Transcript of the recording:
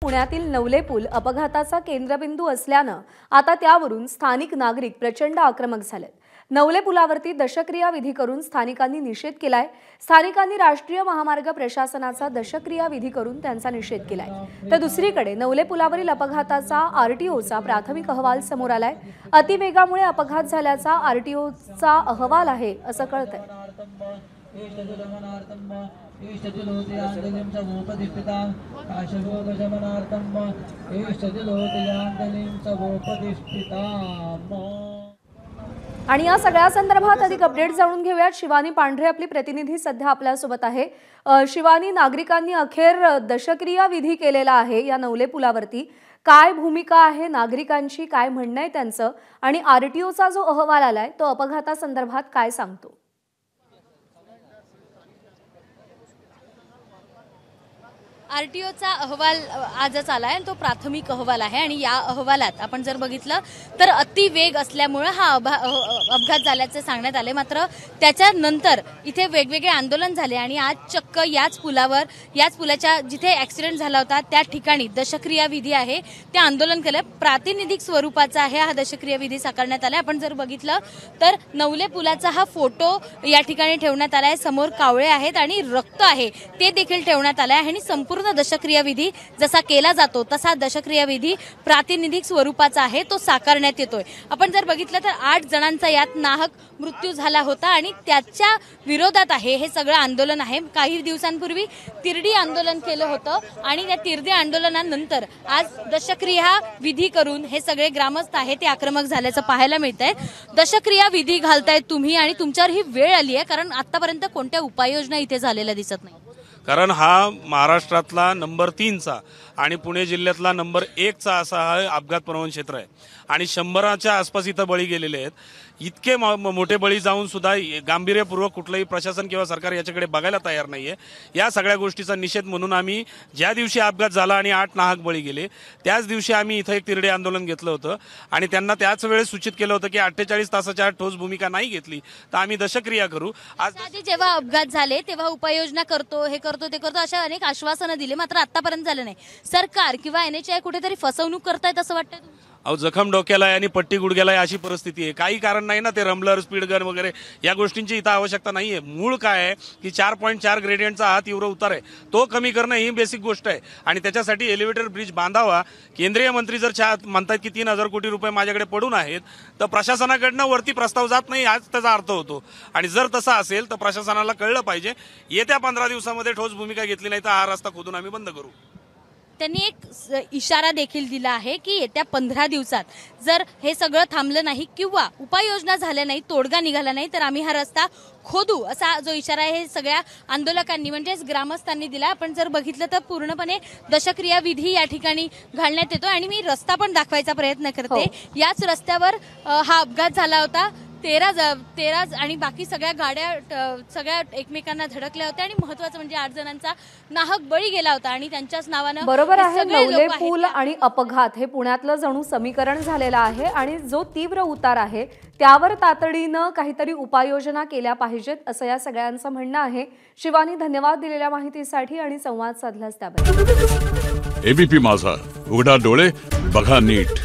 पुण्यातील नवले पूल अपघाताचा केंद्रबिंदू असल्यानं आता त्यावरून स्थानिक नागरिक प्रचंड आक्रमक झालेत। नवले पुलावरती दशक्रिया विधी करून स्थानिकांनी निषेध केलाय। स्थानिकांनी राष्ट्रीय महामार्ग प्रशासनाचा दशक्रिया विधी करून त्यांचा निषेध केलाय। तर दुसरीकडे नवले पुलावरील अपघाताचा आरटीओचा प्राथमिक अहवाल समोर आलाय। अतिवेगामुळे अपघात झाल्याचा आरटीओचा अहवाल आहे असं कळतंय। आणि या सगळ्या संदर्भात अधिक अपडेट जाणून घेऊयात। शिवानी पांढरे आपली प्रतिनिधी सध्या आपल्या सोबत आहे। शिवानी, नागरिकांनी अखेर दशक्रिया विधी केलेला आहे या नवले पुलावरती, काय भूमिका आहे नागरिकांची, काय म्हणणं आहे त्यांचं, आणि आरटीओचा जो अहवाल आलाय तो अपघातासंदर्भात काय सांगतो? आरटीओचा अहवाल आजच आलाय, तो प्राथमिक अहवाल आहे आणि या अहवालात आपण जर बघितलं तर अतिवेग असल्यामुळे हा अपघात झाल्याचे सांगण्यात आले। मात्र त्याच्यानंतर इथे वेगवेगळे आंदोलन झाले आणि आज चक्क याच पुलाच्या जिथे ऍक्सिडेंट झाला होता त्या ठिकाणी दशक्रिया विधी आहे ते आंदोलन केलं। प्रातिनिधिक स्वरूपाचा आहे हा दशक्रिया विधी साकारण्यात आलाय। आपण जर बघितलं तर नवले पुलाचा हा फोटो या ठिकाणी ठेवण्यात आलाय, समोर कावळे आहेत आणि रक्त आहे ते देखील ठेवण्यात आलंय आणि संपूर्ण दशक्रिया विधी जसा केला जातो तसा दशक्रिया विधी प्रातिनिधिक स्वरूपाचा आहे तो साकारण्यात येतोय। आपण जर बघितलं तर 8 जणांचा यात नाहक मृत्यू झाला होता आणि त्याच्या विरोधात आहे हे सगळं आंदोलन आहे। काही दिवसांपूर्वी तिरडी आंदोलन केलं होतं आणि त्या तिरडी आंदोलनानंतर आज दशक्रिया विधी करून हे सगळे ग्रामस्थ आहेत ते आक्रमक झाल्याचं पाहायला मिळतंय। दशक्रिया विधी घालतायत तुम्ही आणि तुमच्यावर ही वेळ आली आहे, कारण आतापर्यंत कोणत्या उपाययोजना इथे झालेल्या दिसत नाही। कारण हा महाराष्ट्रातला नंबर 3चा आणि पुणे जिल्ह्यातला नंबर 1चा असा हा अपघात प्रवण क्षेत्र आहे आणि 100च्या आसपास इथं बळी गेलेले आहेत। इतके मोठे बळी जाऊन सुद्धा गांभीर्यपूर्वक कुठलंही प्रशासन किंवा सरकार याच्याकडे बघायला तयार नाहीये। या सगळ्या गोष्टीचा निषेध म्हणून आम्ही ज्या दिवशी अपघात झाला आणि 8 नाहक बळी गेले त्याच दिवशी आम्ही इथं एक तिरडे आंदोलन घेतलं होतं आणि त्यांना त्याच वेळेस सूचित केलं होतं की 48 तासाच्या ठोस भूमिका नाही घेतली तर आम्ही दशक्रिया करू। आज जेव्हा अपघात झाले तेव्हा उपाययोजना करतो, हे करतो, ते करतो अशा अनेक आश्वासनं दिले, मात्र आतापर्यंत झालं नाही। सरकार किंवा NHAI कुठेतरी फसवणूक करतायत असं वाटतंय? अहो, जखम डोक्याला आहे आणि पट्टी गुडघ्याला आहे अशी परिस्थिती आहे। काही कारण नाही ना ते रमलर, स्पीड गन वगैरे या गोष्टींची इथं आवश्यकता नाहीये। मूळ काय आहे की 4.4 ग्रेडियंटचा हा तीव्र उतार आहे तो कमी करणं ही बेसिक गोष्ट आहे आणि त्याच्यासाठी एलिव्हेटर ब्रिज बांधावा। केंद्रीय मंत्री जर म्हणतात की 3000 कोटी रुपये माझ्याकडे पडून आहेत तर प्रशासनाकडनं वरती प्रस्ताव जात नाही हाच त्याचा अर्थ होतो आणि जर तसा असेल तर प्रशासनाला कळलं पाहिजे येत्या 15 दिवसामध्ये ठोस भूमिका घेतली नाही तर हा रस्ता खोदून आम्ही बंद करू। त्यांनी एक इशारा देखील दिला आहे की येत्या 15 दिवसात जर हे सगळं थांबलं नाही किंवा उपाययोजना झाल्या नाही, तोडगा निघाला नाही तर आम्ही हा रस्ता खोदू, असा जो इशारा आहे हे सगळ्या आंदोलकांनी म्हणजेच ग्रामस्थांनी दिला। आपण जर बघितलं तर पूर्णपणे दशक्रिया विधी या ठिकाणी घालण्यात येतो आणि मी रस्ता पण दाखवायचा प्रयत्न करते। याच रस्त्यावर हा अपघात झाला होता। 13 आणि बाकी सगळ्या गाड्या सगळ्या एकमेकांना धडकल्या होत्या आणि महत्वाचं म्हणजे 8 जणांचा नाहक बळी गेला होता आणि त्यांच्याच नावानं बरोबर आहे। नवले पूल आणि अपघात हे पुण्यातलं जणू समीकरण झालेलं आहे आणि जो तीव्र उतार आहे त्यावर तातडीनं काहीतरी उपाययोजना केल्या पाहिजेत असं या सगळ्यांचं म्हणणं आहे। शिवानी, धन्यवाद दिलेल्या माहितीसाठी आणि संवाद साधल्यास त्याबद्दल। ABP माझा, उघडा डोळे बघा नीट।